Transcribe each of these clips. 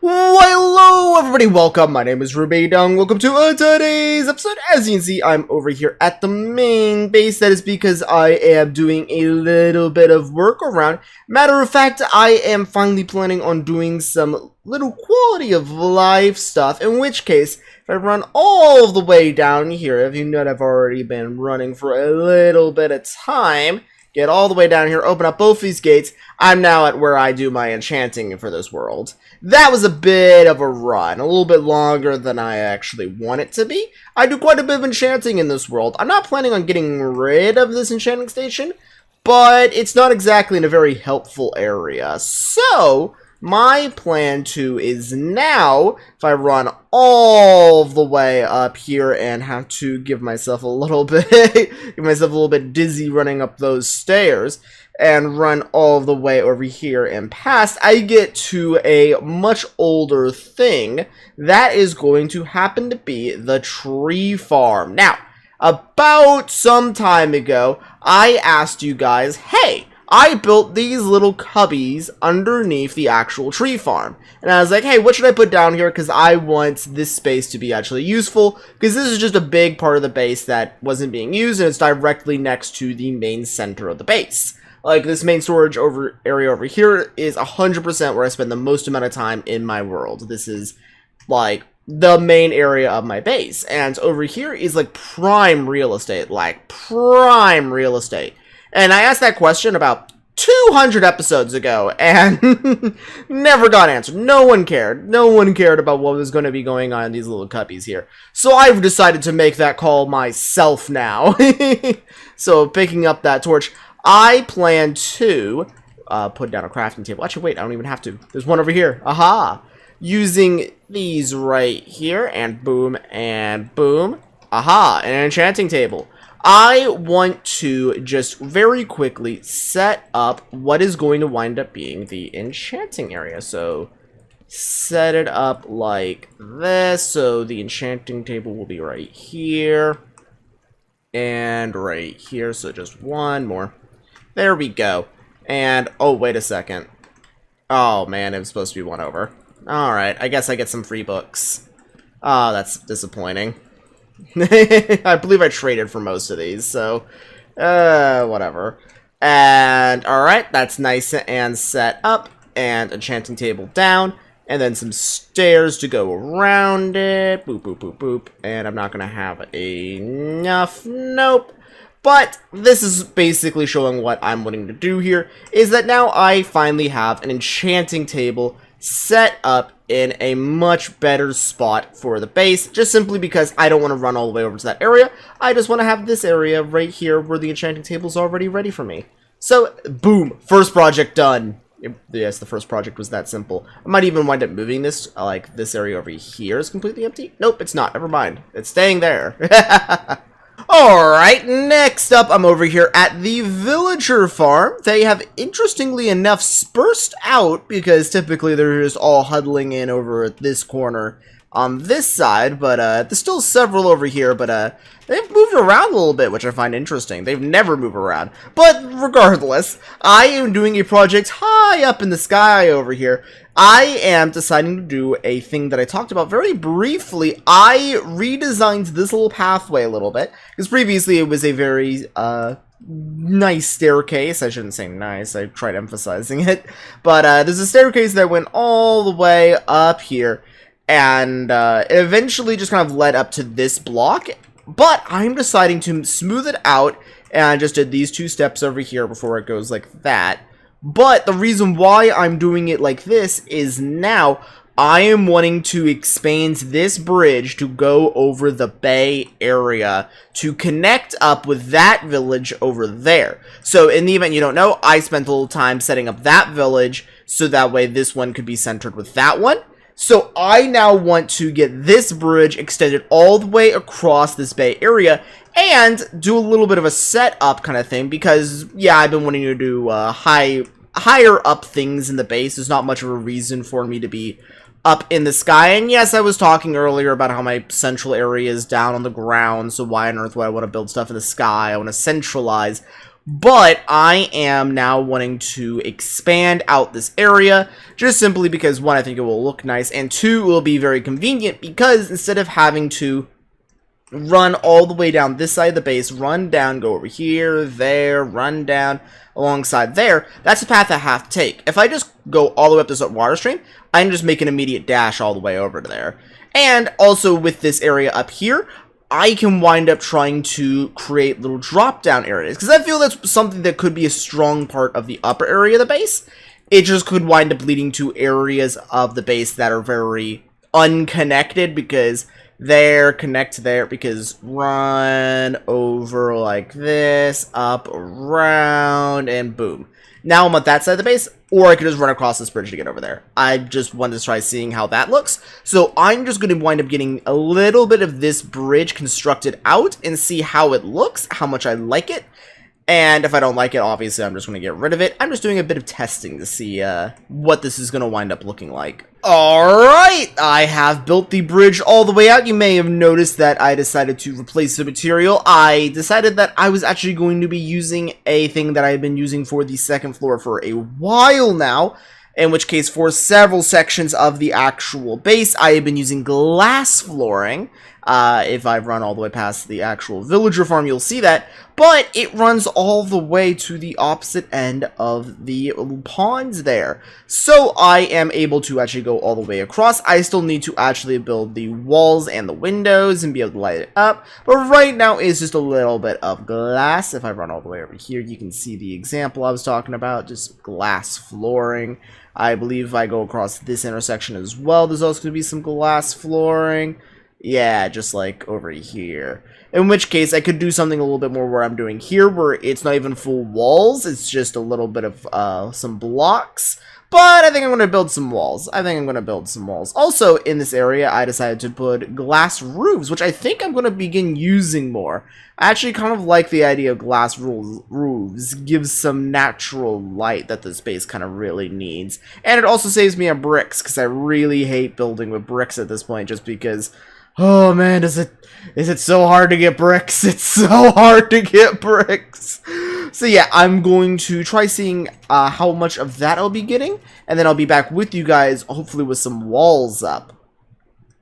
Why, hello everybody, welcome, my name is Rubydung, welcome to today's episode. As you can see, I'm over here at the main base. That is because I am doing a little bit of work around. Matter of fact, I am finally planning on doing some little quality of life stuff, in which case, if I run all the way down here, if you know I've already been running for a little bit of time, get all the way down here, open up both these gates, I'm now at where I do my enchanting for this world. That was a bit of a run, a little bit longer than I actually want it to be. I do quite a bit of enchanting in this world. I'm not planning on getting rid of this enchanting station, but it's not exactly in a very helpful area. So, my plan too is now, if I run all the way up here and have to give myself a little bit dizzy running up those stairs, and run all the way over here and past, I get to a much older thing that is going to happen to be the tree farm. Now, about some time ago, I asked you guys, hey, I built these little cubbies underneath the actual tree farm. And I was like, hey, what should I put down here? Because I want this space to be actually useful. Because this is just a big part of the base that wasn't being used. And it's directly next to the main center of the base. Like, this main storage area over here is 100% where I spend the most amount of time in my world. This is, like, the main area of my base. And over here is, like, prime real estate. Like, prime real estate. And I asked that question about 200 episodes ago, and never got answered. No one cared. No one cared about what was going to be going on in these little cubbies here. So I've decided to make that call myself now. So, picking up that torch, I plan to put down a crafting table. Actually, wait, I don't even have to. There's one over here. Aha! Using these right here, and boom, and boom. Aha! An enchanting table. I want to just very quickly set up what is going to wind up being the enchanting area. So, set it up like this. So, the enchanting table will be right here. And right here. So, just one more. There we go. And, oh, wait a second. Oh, man, it was supposed to be one over. Alright, I guess I get some free books. Oh, that's disappointing. I believe I traded for most of these, so, whatever. And, alright, that's nice and set up. And enchanting table down. And then some stairs to go around it. Boop, boop, boop, boop. And I'm not going to have enough. Nope. But this is basically showing what I'm wanting to do here, is that now I finally have an enchanting table set up in a much better spot for the base, just simply because I don't want to run all the way over to that area. I just want to have this area right here where the enchanting table is already ready for me. So, boom, first project done. Yes, the first project was that simple. I might even wind up moving this, like this area over here is completely empty. Nope, it's not. Never mind. It's staying there. Alright, next up, I'm over here at the villager farm. They have, interestingly enough, dispersed out, because typically they're just all huddling in over at this corner on this side, but there's still several over here, but they've moved around a little bit, which I find interesting. They've never moved around. But regardless, I am doing a project high up in the sky over here. I am deciding to do a thing that I talked about very briefly. I redesigned this little pathway a little bit, because previously it was a very nice staircase. I shouldn't say nice, I tried emphasizing it. But there's a staircase that went all the way up here, and it eventually just kind of led up to this block. But I'm deciding to smooth it out, and I just did these two steps over here before it goes like that. But the reason why I'm doing it like this is now I am wanting to expand this bridge to go over the bay area to connect up with that village over there. So in the event you don't know, I spent a little time setting up that village so that way this one could be centered with that one. So I now want to get this bridge extended all the way across this bay area and do a little bit of a setup kind of thing, because yeah, I've been wanting to do higher up things in the base. There's not much of a reason for me to be up in the sky. And yes, I was talking earlier about how my central area is down on the ground, so why on earth would I want to build stuff in the sky? I want to centralize. But I am now wanting to expand out this area, just simply because, one, I think it will look nice, and two, it will be very convenient, because instead of having to run all the way down this side of the base, run down, go over here, there, run down, alongside there, that's the path I have to take. If I just go all the way up this water stream, I can just make an immediate dash all the way over to there. And also with this area up here, I can wind up trying to create little drop-down areas, because I feel that's something that could be a strong part of the upper area of the base. It just could wind up leading to areas of the base that are very unconnected, because there, connect to there, because run over like this, up, around, and boom. Now I'm at that side of the base, or I could just run across this bridge to get over there. I just wanted to try seeing how that looks. So I'm just going to wind up getting a little bit of this bridge constructed out and see how it looks, how much I like it. And if I don't like it, obviously I'm just going to get rid of it. I'm just doing a bit of testing to see what this is going to wind up looking like. Alright, I have built the bridge all the way out. You may have noticed that I decided to replace the material. I decided that I was actually going to be using a thing that I've been using for the second floor for a while now. In which case, for several sections of the actual base, I have been using glass flooring. If I run all the way past the actual villager farm, you'll see that. But it runs all the way to the opposite end of the ponds there. So I am able to actually go all the way across. I still need to actually build the walls and the windows and be able to light it up. But right now it's just a little bit of glass. If I run all the way over here, you can see the example I was talking about. Just glass flooring. I believe if I go across this intersection as well, there's also going to be some glass flooring. Yeah, just like over here. In which case, I could do something a little bit more where I'm doing here, where it's not even full walls. It's just a little bit of some blocks. But I think I'm going to build some walls. Also, in this area, I decided to put glass roofs, which I think I'm going to begin using more. I actually kind of like the idea of glass roofs. Gives some natural light that the space kind of really needs. And it also saves me on bricks, because I really hate building with bricks at this point, just because... Oh man, is it so hard to get bricks? It's so hard to get bricks. So yeah, I'm going to try seeing how much of that I'll be getting, and then I'll be back with you guys, hopefully with some walls up.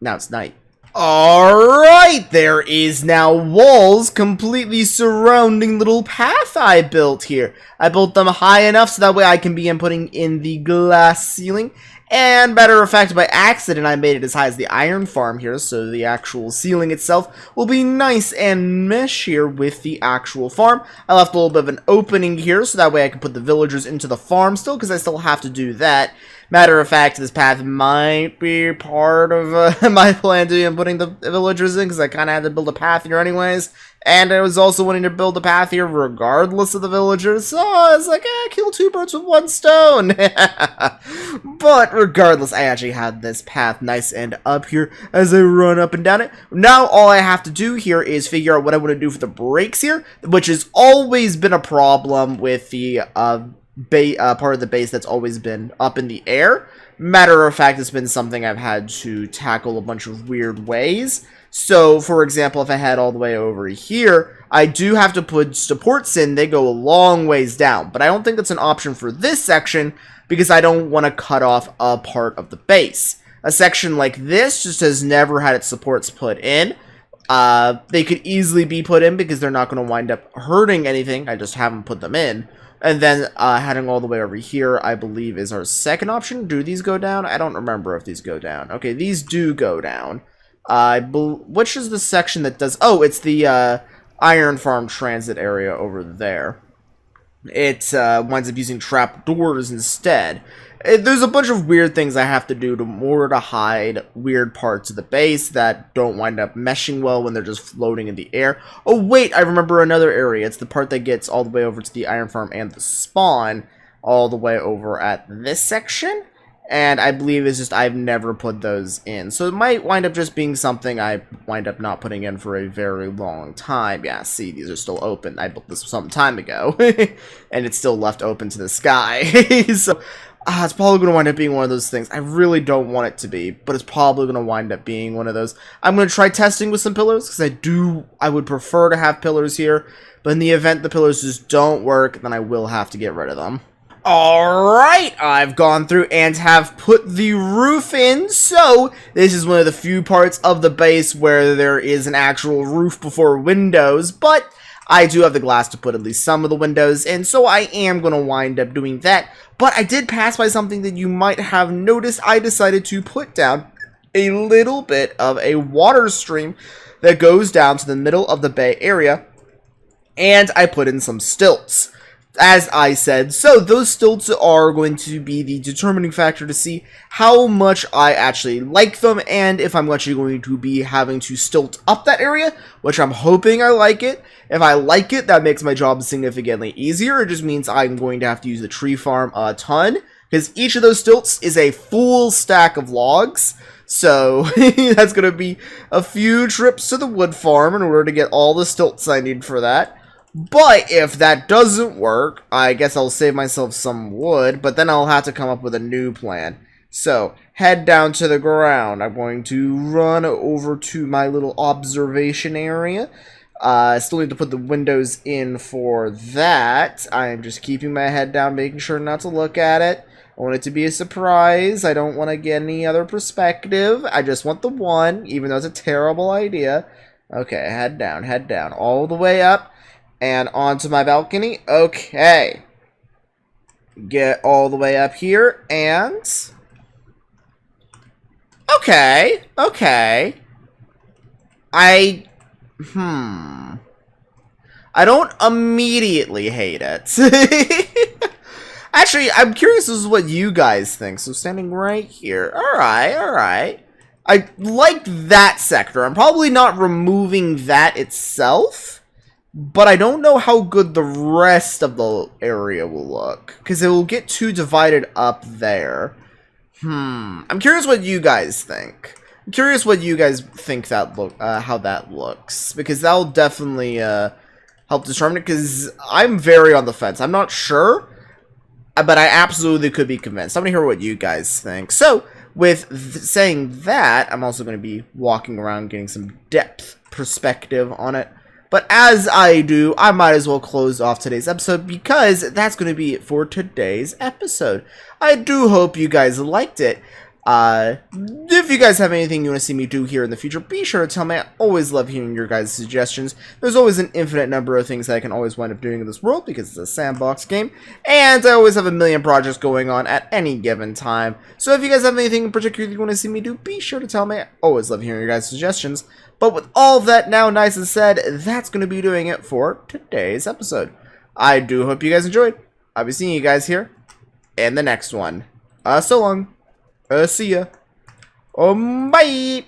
Now it's night. Alright, there is now walls completely surrounding the little path I built here. I built them high enough so that way I can begin putting in the glass ceiling. And matter of fact, by accident, I made it as high as the iron farm here, so the actual ceiling itself will be nice and mesh here with the actual farm. I left a little bit of an opening here, so that way I can put the villagers into the farm still, because I still have to do that. Matter of fact, this path might be part of my plan to be putting the villagers in, because I kind of had to build a path here anyways. And I was also wanting to build a path here regardless of the villagers, so I was like, kill two birds with one stone. But regardless, I actually had this path nice and up here as I run up and down it. Now all I have to do here is figure out what I want to do for the breaks here, which has always been a problem with the part of the base that's always been up in the air. Matter of fact, it's been something I've had to tackle a bunch of weird ways. So, for example, if I head all the way over here, I do have to put supports in. They go a long ways down, but I don't think that's an option for this section because I don't want to cut off a part of the base. A section like this just has never had its supports put in. They could easily be put in because they're not going to wind up hurting anything. I just haven't put them in. And then heading all the way over here, I believe, is our second option. Do these go down? I don't remember if these go down. Okay, these do go down. Which is the section that does... Oh, it's the Iron Farm transit area over there. It winds up using trap doors instead. There's a bunch of weird things I have to do to hide weird parts of the base that don't wind up meshing well when they're just floating in the air. Oh wait, I remember another area. It's the part that gets all the way over to the Iron Farm and the spawn, all the way over at this section. And I believe it's just I've never put those in. So it might wind up just being something I wind up not putting in for a very long time. Yeah, see, these are still open. I built this some time ago. And it's still left open to the sky. So It's probably going to wind up being one of those things. I really don't want it to be, but it's probably going to wind up being one of those. I'm going to try testing with some pillars, because I would prefer to have pillars here, but in the event the pillars just don't work, then I will have to get rid of them. Alright, I've gone through and have put the roof in, so this is one of the few parts of the base where there is an actual roof before windows, but I do have the glass to put at least some of the windows in, so I am going to wind up doing that. But I did pass by something that you might have noticed. I decided to put down a little bit of a water stream that goes down to the middle of the bay area, and I put in some stilts. As I said, so those stilts are going to be the determining factor to see how much I actually like them, and if I'm actually going to be having to stilt up that area, which I'm hoping I like it. If I like it, that makes my job significantly easier. It just means I'm going to have to use the tree farm a ton, because each of those stilts is a full stack of logs. So that's going to be a few trips to the wood farm in order to get all the stilts I need for that. But if that doesn't work, I guess I'll save myself some wood, but then I'll have to come up with a new plan. So, head down to the ground. I'm going to run over to my little observation area. I still need to put the windows in for that. I'm just keeping my head down, making sure not to look at it. I want it to be a surprise. I don't want to get any other perspective. I just want the one, even though it's a terrible idea. Okay, head down, all the way up. And onto my balcony. Okay. Get all the way up here. And... Okay. I don't immediately hate it. Actually, I'm curious as to what you guys think. So standing right here. Alright. I like that sector. I'm probably not removing that itself. But I don't know how good the rest of the area will look, because it will get too divided up there. I'm curious what you guys think. I'm curious what you guys think how that looks, because that'll definitely help determine it, because I'm very on the fence. I'm not sure, but I absolutely could be convinced. I'm going to hear what you guys think. So, with saying that, I'm also going to be walking around getting some depth perspective on it. But as I do, I might as well close off today's episode, because that's going to be it for today's episode. I do hope you guys liked it. If you guys have anything you want to see me do here in the future, be sure to tell me. I always love hearing your guys' suggestions. There's always an infinite number of things that I can always wind up doing in this world, because it's a sandbox game, and I always have a million projects going on at any given time. So if you guys have anything in particular you want to see me do, be sure to tell me. I always love hearing your guys' suggestions. But with all of that now nice and said, that's going to be doing it for today's episode. I do hope you guys enjoyed. I'll be seeing you guys here in the next one. So long. See ya. Bye.